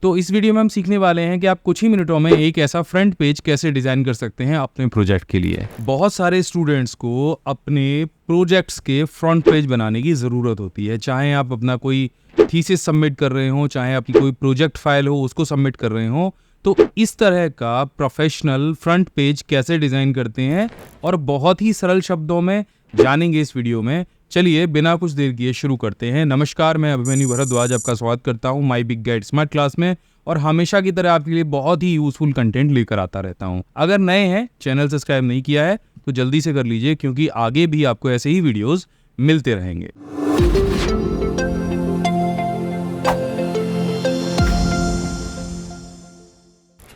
तो इस वीडियो में हम सीखने वाले हैं कि आप कुछ ही मिनटों में एक ऐसा फ्रंट पेज कैसे डिज़ाइन कर सकते हैं अपने प्रोजेक्ट के लिए। बहुत सारे स्टूडेंट्स को अपने प्रोजेक्ट्स के फ्रंट पेज बनाने की ज़रूरत होती है, चाहे आप अपना कोई थीसिस सबमिट कर रहे हो, चाहे आपकी कोई प्रोजेक्ट फाइल हो उसको सबमिट कर रहे हो। तो इस तरह का प्रोफेशनल फ्रंट पेज कैसे डिज़ाइन करते हैं और बहुत ही सरल शब्दों में जानेंगे इस वीडियो में। चलिए बिना कुछ देर किए शुरू करते हैं। नमस्कार, मैं अभिमन्यु भरद्वाज आपका स्वागत करता हूं my big guide smart class में और हमेशा की तरह आपके लिए बहुत ही यूजफुल कंटेंट लेकर आता रहता हूं। अगर नए हैं, चैनल सब्सक्राइब नहीं किया है तो जल्दी से कर लीजिए, क्योंकि आगे भी आपको ऐसे ही वीडियोस मिलते रहेंगे।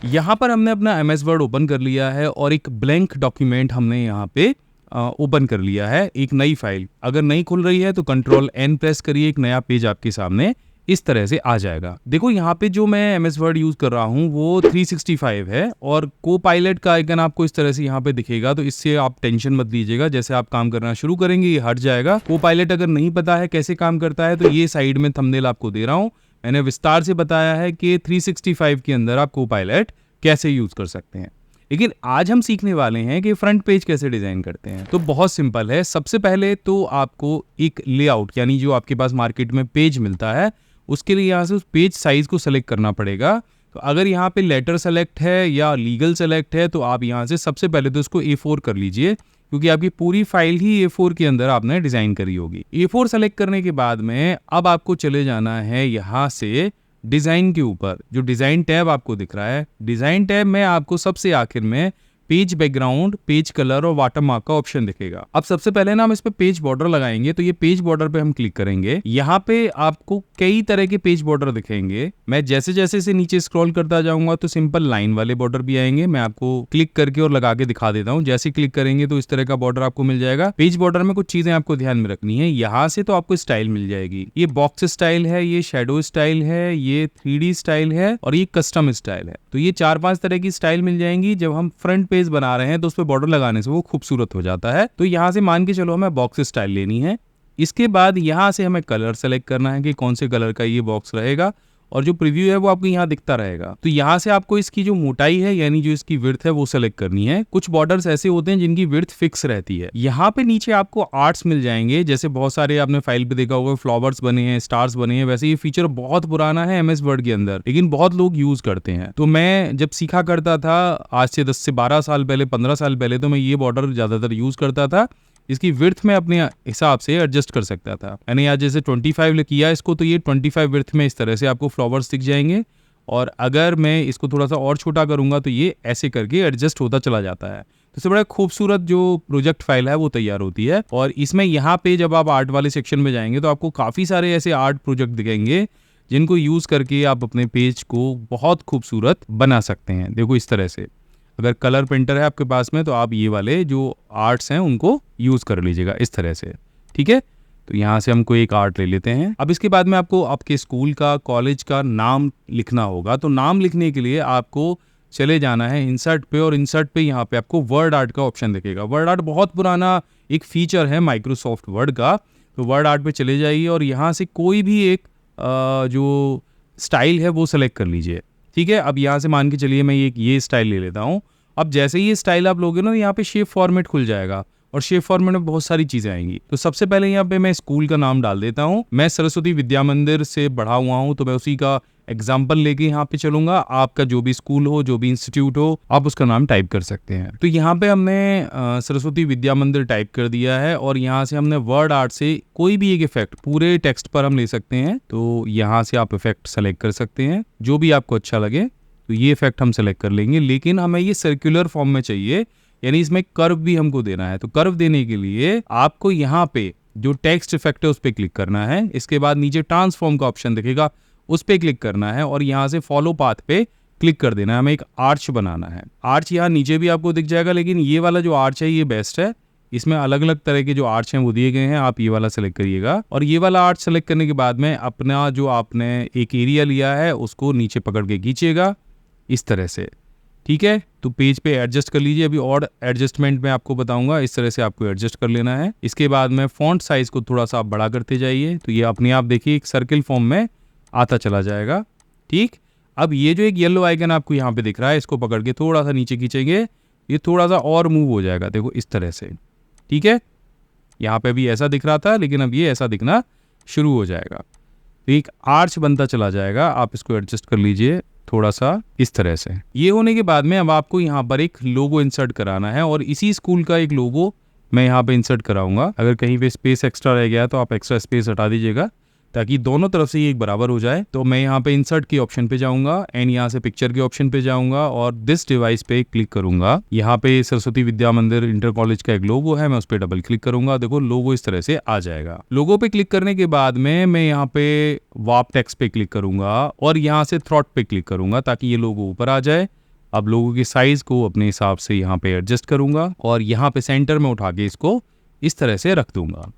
यहाँ पर हमने अपना MS वर्ड ओपन कर लिया है और एक ब्लैंक डॉक्यूमेंट हमने यहाँ पे ओपन कर लिया है, एक नई फाइल। अगर नहीं खुल रही है तो Ctrl+N प्रेस करिए, एक नया पेज आपके सामने इस तरह से आ जाएगा। देखो यहाँ पे जो मैं MS वर्ड यूज कर रहा हूँ वो 365 है और को पायलट का आइकन आपको इस तरह से यहाँ पे दिखेगा, तो इससे आप टेंशन मत लीजिएगा। जैसे आप काम करना शुरू करेंगे ये हट जाएगा। को पायलट अगर नहीं पता है कैसे काम करता है तो ये साइड में थंबनेल आपको दे रहा हूँ। मैंने विस्तार से बताया है कि 365 के अंदर आप को पायलट कैसे यूज कर सकते हैं, लेकिन आज हम सीखने वाले हैं कि फ्रंट पेज कैसे डिजाइन करते हैं। तो बहुत सिंपल है। सबसे पहले तो आपको एक लेआउट, यानी जो आपके पास मार्केट में पेज मिलता है उसके लिए यहाँ से उस पेज साइज को सेलेक्ट करना पड़ेगा। तो अगर यहाँ पे लेटर सेलेक्ट है या लीगल सेलेक्ट है तो आप यहाँ से सबसे पहले तो इसको A4 कर लीजिए, क्योंकि आपकी पूरी फाइल ही A4 के अंदर आपने डिजाइन करी होगी। A4 सेलेक्ट करने के बाद में अब आपको चले जाना है यहाँ से डिजाइन के ऊपर। जो डिजाइन टैब आपको दिख रहा है, डिजाइन टैब में आपको सबसे आखिर में पेज बैकग्राउंड, पेज कलर और वाटरमार्क का ऑप्शन दिखेगा। अब सबसे पहले ना हम इस पे पेज बॉर्डर लगाएंगे, तो ये पेज बॉर्डर पे हम क्लिक करेंगे। यहाँ पे आपको कई तरह के पेज बॉर्डर दिखेंगे। मैं जैसे जैसे से नीचे स्क्रॉल करता जाऊंगा तो सिंपल लाइन वाले बॉर्डर भी आएंगे। मैं आपको क्लिक करके और लगा के दिखा देता हूँ। जैसे क्लिक करेंगे तो इस तरह का बॉर्डर आपको मिल जाएगा। पेज बॉर्डर में कुछ चीजें आपको ध्यान में रखनी है। यहाँ से तो आपको स्टाइल मिल जाएगी। ये बॉक्स स्टाइल है, ये शेडो स्टाइल है, ये 3D स्टाइल है और ये कस्टम स्टाइल है। तो ये 4-5 तरह की स्टाइल मिल जाएंगी। जब हम फ्रंट पेज बना रहे हैं तो उस पर बॉर्डर लगाने से वो खूबसूरत हो जाता है। तो यहाँ से मान के चलो हमें बॉक्स स्टाइल लेनी है। इसके बाद यहाँ से हमें कलर सेलेक्ट करना है कि कौन से कलर का ये बॉक्स रहेगा, और जो प्रीव्यू है वो आपको यहाँ दिखता रहेगा। तो यहाँ से आपको इसकी जो मोटाई है, यानी जो इसकी विड्थ है, वो सेलेक्ट करनी है। कुछ बॉर्डर्स ऐसे होते हैं जिनकी विड्थ फिक्स रहती है। यहाँ पे नीचे आपको आर्ट्स मिल जाएंगे। जैसे बहुत सारे आपने फाइल पे देखा होगा फ्लावर्स बने हैं, स्टार्स बने हैं। वैसे ये फीचर बहुत पुराना है MS वर्ड के अंदर, लेकिन बहुत लोग यूज करते हैं। तो मैं जब सीखा करता था आज से 10 से 12 साल पहले, 15 साल पहले, तो मैं ये बॉर्डर ज्यादातर यूज करता था। इसकी विड्थ में अपने हिसाब से एडजस्ट कर सकता था। यानी आज जैसे 25 किया इसको, तो ये 25 विड्थ में इस तरह से आपको फ्लावर्स दिख जाएंगे। और अगर मैं इसको थोड़ा सा और छोटा करूंगा तो ये ऐसे करके एडजस्ट होता चला जाता है। तो इससे बड़ा खूबसूरत जो प्रोजेक्ट फाइल है वो तैयार होती है। और इसमें यहाँ पे जब आप आर्ट वाले सेक्शन में जाएंगे तो आपको काफ़ी सारे ऐसे आर्ट प्रोजेक्ट दिखेंगे जिनको यूज़ करके आप अपने पेज को बहुत खूबसूरत बना सकते हैं। देखो इस तरह से, अगर कलर प्रिंटर है आपके पास में तो आप ये वाले जो आर्ट्स हैं उनको यूज कर लीजिएगा इस तरह से। ठीक है, तो यहाँ से हमको एक आर्ट ले लेते हैं। अब इसके बाद में आपको आपके स्कूल का, कॉलेज का नाम लिखना होगा। तो नाम लिखने के लिए आपको चले जाना है इंसर्ट पे, और इंसर्ट पे यहाँ पे आपको वर्ड आर्ट का ऑप्शन दिखेगा। वर्ड आर्ट बहुत पुराना एक फीचर है माइक्रोसॉफ्ट वर्ड का। तो वर्ड आर्ट पे चले जाइए और यहाँ से कोई भी एक जो स्टाइल है वो सेलेक्ट कर लीजिए। ठीक है, अब यहाँ से मान के चलिए मैं ये स्टाइल ले लेता हूँ। अब जैसे ही ये स्टाइल आप लोगे ना, यहाँ पे शेप फॉर्मेट खुल जाएगा और शेप फॉर्मेट में बहुत सारी चीजें आएंगी। तो सबसे पहले यहाँ पे मैं स्कूल का नाम डाल देता हूँ। मैं सरस्वती विद्या मंदिर से पढ़ा हुआ हूँ, तो मैं उसी का एग्जाम्पल लेके यहाँ पे चलूंगा। आपका जो भी स्कूल हो, जो भी इंस्टीट्यूट हो, आप उसका नाम टाइप कर सकते हैं। तो यहाँ पे हमने सरस्वती विद्या मंदिर टाइप कर दिया है और यहाँ से हमने वर्ड आर्ट से कोई भी एक इफेक्ट पूरे टेक्स्ट पर हम ले सकते हैं। तो यहाँ से आप इफेक्ट सेलेक्ट कर सकते हैं जो भी आपको अच्छा लगे। तो ये इफेक्ट हम सेलेक्ट कर लेंगे, लेकिन हमें ये सर्कुलर फॉर्म में चाहिए, यानी इसमें कर्व भी हमको देना है। तो कर्व देने के लिए आपको यहाँ पे जो टेक्स्ट इफेक्ट है उस पर क्लिक करना है। इसके बाद नीचे ट्रांसफॉर्म का ऑप्शन दिखेगा, उस पर क्लिक करना है और यहाँ से फॉलो पाथ पे क्लिक कर देना है। हमें एक आर्च बनाना है। आर्च यहाँ नीचे भी आपको दिख जाएगा, लेकिन ये वाला जो आर्च है ये बेस्ट है। इसमें अलग अलग तरह के जो आर्च हैं वो दिए गए हैं, आप ये वाला सेलेक्ट करिएगा। और ये वाला आर्च सेलेक्ट करने के बाद में अपना जो आपने एक एरिया लिया है उसको नीचे पकड़ के खींचिएगा इस तरह से। ठीक है, तो पेज पे एडजस्ट कर लीजिए। अभी और एडजस्टमेंट में आपको बताऊंगा, इस तरह से आपको एडजस्ट कर लेना है। इसके बाद में फॉन्ट साइज को थोड़ा सा आप बड़ा करते जाइए, तो ये अपने आप देखिए एक सर्किल फॉर्म में आता चला जाएगा। ठीक, अब ये जो एक येलो आइकन आपको यहाँ पे दिख रहा है, इसको पकड़ के थोड़ा सा नीचे खींचेंगे, ये थोड़ा सा और मूव हो जाएगा, देखो इस तरह से। ठीक है, यहाँ पे भी ऐसा दिख रहा था, लेकिन अब ये ऐसा दिखना शुरू हो जाएगा, तो एक आर्च बनता चला जाएगा। आप इसको एडजस्ट कर लीजिए थोड़ा सा इस तरह से। ये होने के बाद में अब आपको यहाँ पर एक लोगो इंसर्ट कराना है, और इसी स्कूल का एक लोगो मैं यहाँ पे इंसर्ट कराऊंगा। अगर कहीं पे स्पेस एक्स्ट्रा रह गया तो आप एक्स्ट्रा स्पेस हटा दीजिएगा, ताकि दोनों तरफ से ये एक बराबर हो जाए। तो मैं यहाँ पे इंसर्ट के ऑप्शन पे जाऊंगा एंड यहाँ से पिक्चर के ऑप्शन पे जाऊंगा और दिस डिवाइस पे क्लिक करूंगा। यहाँ पे सरस्वती विद्या मंदिर इंटर कॉलेज का एक लोगो है, मैं उस पर डबल क्लिक करूंगा। देखो लोगो इस तरह से आ जाएगा। लोगो पे क्लिक करने के बाद में मैं यहाँ पे वाप टेक्स्ट पे क्लिक करूंगा और यहाँ से थ्रॉट पे क्लिक करूंगा, ताकि ये लोगो ऊपर आ जाए। अब लोगो की साइज को अपने हिसाब से यहाँ पे एडजस्ट करूंगा और यहाँ पे सेंटर में उठा के इसको इस तरह से रख दूंगा।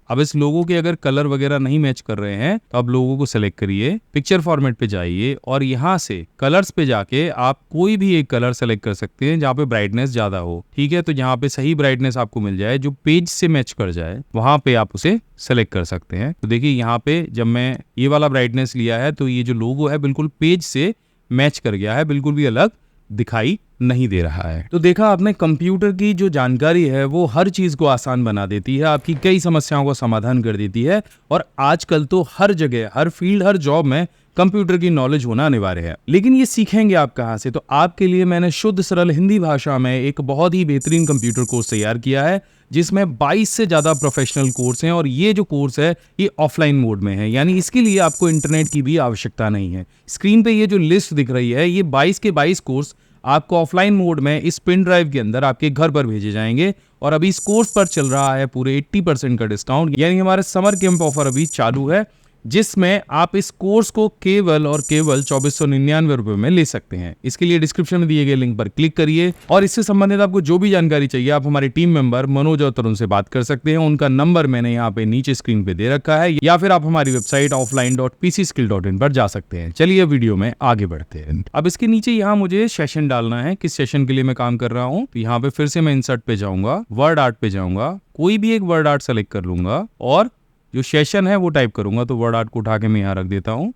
अब इस लोगो के अगर कलर वगैरह नहीं मैच कर रहे हैं तो आप लोगो को सिलेक्ट करिए, पिक्चर फॉर्मेट पे जाइए और यहाँ से कलर्स पे जाके आप कोई भी एक कलर सेलेक्ट कर सकते हैं जहाँ पे ब्राइटनेस ज्यादा हो। ठीक है, तो जहाँ पे सही ब्राइटनेस आपको मिल जाए, जो पेज से मैच कर जाए, वहां पे आप उसे सेलेक्ट कर सकते हैं। तो देखिए यहाँ पे जब मैं ये वाला ब्राइटनेस लिया है तो ये जो लोगो है बिल्कुल पेज से मैच कर गया है, बिल्कुल भी अलग दिखाई नहीं दे रहा है। तो देखा आपने, कंप्यूटर की जो जानकारी है वो हर चीज को आसान बना देती है, आपकी कई समस्याओं का समाधान कर देती है। और आजकल तो हर जगह, हर फील्ड, हर जॉब में कंप्यूटर की नॉलेज होना अनिवार्य है। लेकिन ये सीखेंगे आप कहाँ से? तो आपके लिए मैंने शुद्ध सरल हिंदी भाषा में एक बहुत ही बेहतरीन कंप्यूटर कोर्स तैयार किया है, जिसमें 22 से ज्यादा प्रोफेशनल कोर्स हैं। और ये जो कोर्स है ये ऑफलाइन मोड में है, यानी इसके लिए आपको इंटरनेट की भी आवश्यकता नहीं है। स्क्रीन पे ये जो लिस्ट दिख रही है, ये 22 के 22 कोर्स आपको ऑफलाइन मोड में इस पिन ड्राइव के अंदर आपके घर पर भेजे जाएंगे। और अभी इस कोर्स पर चल रहा है पूरे 80% का डिस्काउंट, यानी हमारे समर कैंप ऑफर अभी चालू है, जिसमें आप इस कोर्स को केवल और केवल 2499 रुपए में ले सकते हैं। इसके लिए डिस्क्रिप्शन में दिए गए लिंक पर क्लिक करिए और इससे संबंधित आपको जो भी जानकारी चाहिए आप हमारे टीम मेंबर मनोज और तरुण से बात कर सकते हैं। उनका नंबर मैंने यहाँ पे नीचे स्क्रीन पे दे रखा है, या फिर आप हमारी वेबसाइट offline.pcskill.in पर जा सकते हैं। चलिए वीडियो में आगे बढ़ते हैं। अब इसके नीचे यहाँ मुझे सेशन डालना है, किस सेशन के लिए मैं काम कर रहा हूँ। तो यहाँ पे फिर से मैं इंसर्ट पे जाऊंगा, वर्ड आर्ट पे जाऊंगा, कोई भी एक वर्ड आर्ट सेलेक्ट कर लूंगा और जो सेशन है वो टाइप करूंगा। तो वर्ड आर्ट को उठा के मैं यहाँ रख देता हूँ।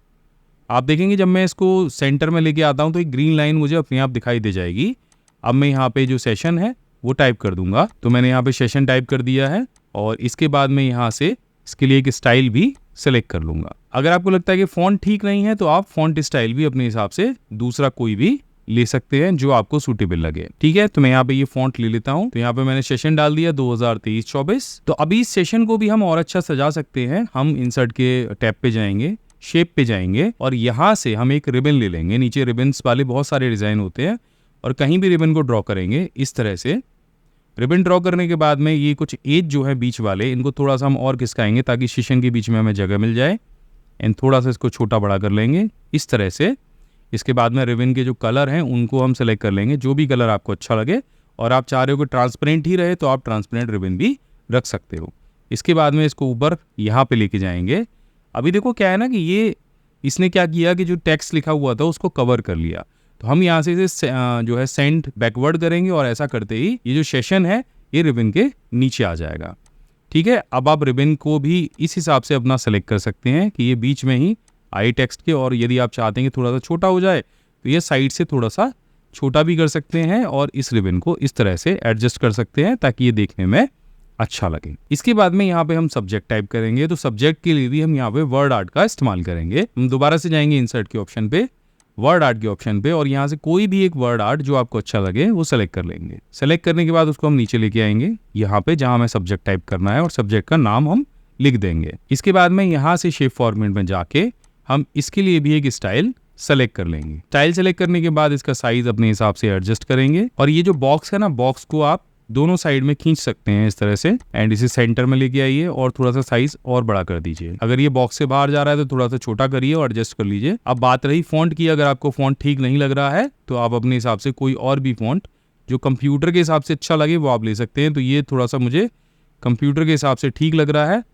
आप देखेंगे जब मैं इसको सेंटर में लेके आता हूँ तो एक ग्रीन लाइन मुझे अपने आप दिखाई दे जाएगी। अब मैं यहाँ पे जो सेशन है वो टाइप कर दूंगा। तो मैंने यहाँ पे सेशन टाइप कर दिया है और इसके बाद मैं यहाँ से इसके लिए एक स्टाइल भी सिलेक्ट कर लूंगा। अगर आपको लगता है कि फॉन्ट ठीक नहीं है तो आप फॉन्ट स्टाइल भी अपने हिसाब से दूसरा कोई भी ले सकते हैं जो आपको सूटेबल लगे। ठीक है, तो मैं यहाँ पे ये फॉन्ट ले लेता हूँ। तो यहाँ पे मैंने सेशन डाल दिया 2023-24। तो अभी इस सेशन को भी हम और अच्छा सजा सकते हैं। हम इंसर्ट के टैब पे जाएंगे, शेप पे जाएंगे और यहाँ से हम एक रिबन ले लेंगे। नीचे रिबन्स वाले बहुत सारे डिजाइन होते हैं और कहीं भी रिबन को ड्रॉ करेंगे इस तरह से। रिबन ड्रॉ करने के बाद में ये कुछ एज जो है बीच वाले, इनको थोड़ा सा हम और खिसकाएंगे ताकि सेशन के बीच में हमें जगह मिल जाए। एंड थोड़ा सा इसको छोटा बड़ा कर लेंगे इस तरह से। इसके बाद में रिबन के जो कलर हैं उनको हम सेलेक्ट कर लेंगे, जो भी कलर आपको अच्छा लगे। और आप चाह रहे हो कि ट्रांसपेरेंट ही रहे तो आप ट्रांसपेरेंट रिबन भी रख सकते हो। इसके बाद में इसको ऊपर यहाँ पे लेके जाएंगे। अभी देखो क्या है ना कि ये इसने क्या किया कि जो टेक्स्ट लिखा हुआ था उसको कवर कर लिया। तो हम यहाँ से इसे जो है सेंड बैकवर्ड करेंगे और ऐसा करते ही ये जो सेशन है ये रिबन के नीचे आ जाएगा। ठीक है, अब आप रिबन को भी इस हिसाब से अपना सेलेक्ट कर सकते हैं कि ये बीच में ही आई टेक्स्ट के, और यदि आप चाहते हैं कि थोड़ा सा छोटा हो जाए तो ये साइड से थोड़ा सा छोटा भी कर सकते हैं और इस रिबन को इस तरह से एडजस्ट कर सकते हैं ताकि ये देखने में अच्छा लगे। इसके बाद में यहाँ पे हम सब्जेक्ट टाइप करेंगे। तो सब्जेक्ट के लिए भी हम यहाँ पे वर्ड आर्ट का इस्तेमाल करेंगे। हम दोबारा से जाएंगे इंसर्ट के ऑप्शन पे, वर्ड आर्ट के ऑप्शन पे, और यहाँ से कोई भी एक वर्ड आर्ट जो आपको अच्छा लगे वो सेलेक्ट कर लेंगे। सेलेक्ट करने के बाद उसको हम नीचे लेके आएंगे यहाँ पे जहाँ हमें सब्जेक्ट टाइप करना है और सब्जेक्ट का नाम हम लिख देंगे। इसके बाद में यहाँ से शेप फॉर्मेट में जाके हम इसके लिए भी एक स्टाइल सेलेक्ट कर लेंगे। स्टाइल सेलेक्ट करने के बाद इसका साइज अपने हिसाब से एडजस्ट करेंगे और ये जो बॉक्स है ना, बॉक्स को आप दोनों साइड में खींच सकते हैं इस तरह से। एंड इसे सेंटर में लेके आइए और थोड़ा सा साइज और बड़ा कर दीजिए। अगर ये बॉक्स से बाहर जा रहा है तो थोड़ा सा छोटा करिए और एडजस्ट कर लीजिए। अब बात रही फॉन्ट की, अगर आपको फॉन्ट ठीक नहीं लग रहा है तो आप अपने हिसाब से कोई और भी फॉन्ट जो कंप्यूटर के हिसाब से अच्छा लगे वो आप ले सकते हैं। तो ये थोड़ा सा मुझे कंप्यूटर के हिसाब से ठीक लग रहा है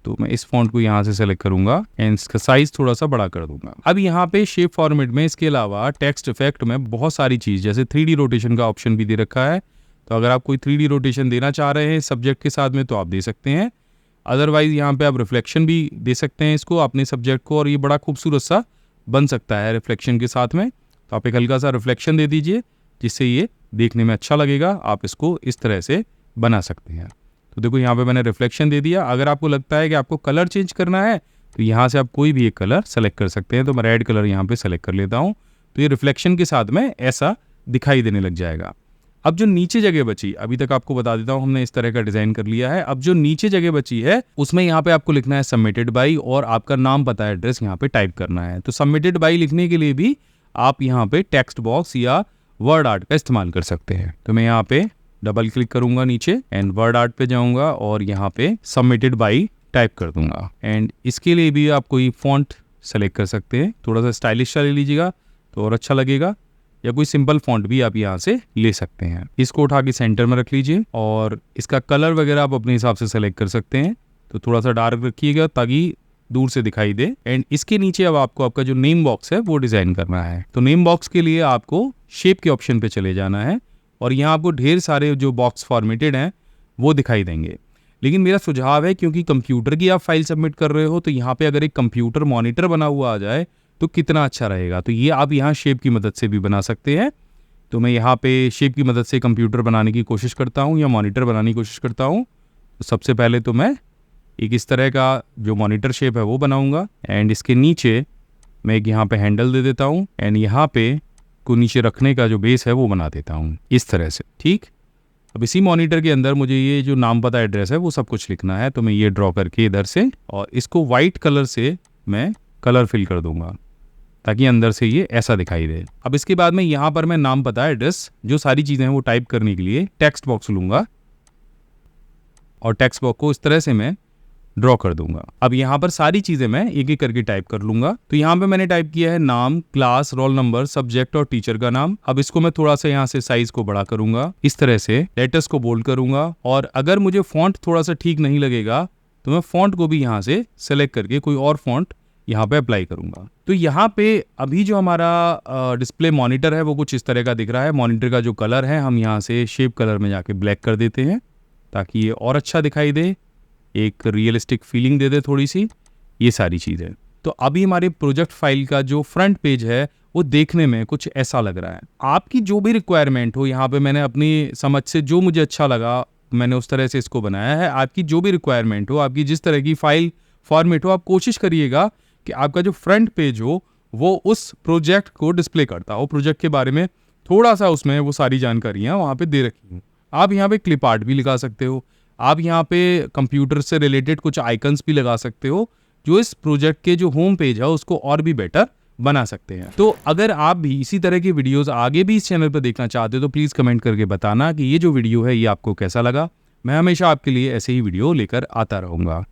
तो मैं इस फॉन्ट को यहाँ से सेलेक्ट करूंगा एंड इसका साइज थोड़ा सा बड़ा कर दूंगा। अब यहाँ पे शेप फॉर्मेट में इसके अलावा टेक्स्ट इफेक्ट में बहुत सारी चीज जैसे 3D रोटेशन का ऑप्शन भी दे रखा है। तो अगर आप कोई 3D रोटेशन देना चाह रहे हैं सब्जेक्ट के साथ में तो आप दे सकते हैं। अदरवाइज यहाँ पे आप रिफ्लेक्शन भी दे सकते हैं इसको अपने सब्जेक्ट को और ये बड़ा खूबसूरत सा बन सकता है रिफ्लेक्शन के साथ में। तो आप एक हल्का सा रिफ्लेक्शन दे दीजिए जिससे ये देखने में अच्छा लगेगा। आप इसको इस तरह से बना सकते हैं। तो देखो यहाँ पे मैंने रिफ्लेक्शन दे दिया। अगर आपको लगता है कि आपको कलर चेंज करना है तो यहाँ से आप कोई भी एक कलर सेलेक्ट कर सकते हैं। तो मैं रेड कलर यहाँ पे सेलेक्ट कर लेता हूँ। तो ये रिफ्लेक्शन के साथ में ऐसा दिखाई देने लग जाएगा। अब जो नीचे जगह बची, अभी तक आपको बता देता हूँ, हमने इस तरह का डिजाइन कर लिया है। अब जो नीचे जगह बची है उसमें यहाँ पे आपको लिखना है सबमिटेड बाई और आपका नाम, पता, एड्रेस यहाँ पे टाइप करना है। तो सबमिटेड बाई लिखने के लिए भी आप यहाँ पे टेक्स्ट बॉक्स या वर्ड आर्ट का इस्तेमाल कर सकते हैं। तो मैं यहाँ पे डबल क्लिक करूंगा नीचे एंड वर्ड आर्ट पे जाऊंगा और यहाँ पे सबमिटेड बाई टाइप कर दूंगा। एंड इसके लिए भी आप कोई फॉन्ट सेलेक्ट कर सकते हैं। थोड़ा सा स्टाइलिश ले लीजिएगा तो और अच्छा लगेगा, या कोई सिंपल फॉन्ट भी आप यहाँ से ले सकते हैं। इसको उठा के सेंटर में रख लीजिए और इसका कलर वगैरह आप अपने हिसाब से सेलेक्ट कर सकते हैं। तो थोड़ा सा डार्क रखिएगा ताकि दूर से दिखाई दे। एंड इसके नीचे अब आपको आपका जो नेम बॉक्स है वो डिजाइन करना है। तो नेम बॉक्स के लिए आपको शेप के ऑप्शन पे चले जाना है और यहाँ आपको ढेर सारे जो बॉक्स फॉर्मेटेड हैं वो दिखाई देंगे। लेकिन मेरा सुझाव है, क्योंकि कंप्यूटर की आप फाइल सबमिट कर रहे हो, तो यहाँ पे अगर एक कंप्यूटर मॉनिटर बना हुआ आ जाए तो कितना अच्छा रहेगा। तो ये आप यहाँ शेप की मदद से भी बना सकते हैं। तो मैं यहाँ पे शेप की मदद से कंप्यूटर बनाने की कोशिश करता हूँ या मॉनिटर बनाने की कोशिश करता हूँ। तो सबसे पहले तो मैं एक इस तरह का जो मॉनिटर शेप है वो बनाऊंगा एंड इसके नीचे मैं एक यहाँ पे हैंडल दे देता हूँ एंड यहाँ पे को नीचे रखने का जो बेस है वो बना देता हूँ इस तरह से। ठीक, अब इसी मॉनिटर के अंदर मुझे ये जो नाम, पता, एड्रेस है वो सब कुछ लिखना है। तो मैं ये ड्रॉ करके इधर से और इसको वाइट कलर से मैं कलर फिल कर दूंगा ताकि अंदर से ये ऐसा दिखाई दे। अब इसके बाद में यहाँ पर मैं नाम, पता, एड्रेस, जो सारी चीज़ें हैं वो टाइप करने के लिए टेक्स्ट बॉक्स लूँगा और टेक्स्ट बॉक्स को इस तरह से मैं ड्रॉ कर दूंगा। अब यहाँ पर सारी चीज़ें मैं एक एक करके टाइप कर लूँगा। तो यहाँ पे मैंने टाइप किया है नाम, क्लास, रोल नंबर, सब्जेक्ट और टीचर का नाम। अब इसको मैं थोड़ा सा यहाँ से साइज को बड़ा करूँगा, इस तरह से लेटर्स को बोल्ड करूँगा और अगर मुझे फॉन्ट थोड़ा सा ठीक नहीं लगेगा तो मैं फॉन्ट को भी यहाँ से सेलेक्ट करके कोई और फॉन्ट यहाँ पे अप्लाई करूंगा। तो यहाँ पे अभी जो हमारा डिस्प्ले मॉनिटर है वो कुछ इस तरह का दिख रहा है। मॉनिटर का जो कलर है हम यहाँ से शेप कलर में जाके ब्लैक कर देते हैं ताकि ये और अच्छा दिखाई दे, एक रियलिस्टिक फीलिंग दे दे थोड़ी सी, ये सारी चीज़ें। तो अभी हमारे प्रोजेक्ट फाइल का जो फ्रंट पेज है वो देखने में कुछ ऐसा लग रहा है। आपकी जो भी रिक्वायरमेंट हो, यहाँ पे मैंने अपनी समझ से जो मुझे अच्छा लगा मैंने उस तरह से इसको बनाया है। आपकी जो भी रिक्वायरमेंट हो, आपकी जिस तरह की फाइल फॉर्मेट हो, आप कोशिश करिएगा कि आपका जो फ्रंट पेज हो वो उस प्रोजेक्ट को डिस्प्ले करता हो, प्रोजेक्ट के बारे में थोड़ा सा उसमें वो सारी जानकारियाँ वहाँ पे दे रखी हूँ। आप यहाँ पे क्लिप आर्ट भी लगा सकते हो, आप यहाँ पे कंप्यूटर से रिलेटेड कुछ आइकन्स भी लगा सकते हो जो इस प्रोजेक्ट के जो होम पेज है उसको और भी बेटर बना सकते हैं। तो अगर आप भी इसी तरह की वीडियोस आगे भी इस चैनल पर देखना चाहते हो तो प्लीज़ कमेंट करके बताना कि ये जो वीडियो है ये आपको कैसा लगा। मैं हमेशा आपके लिए ऐसे ही वीडियो लेकर आता रहूँगा।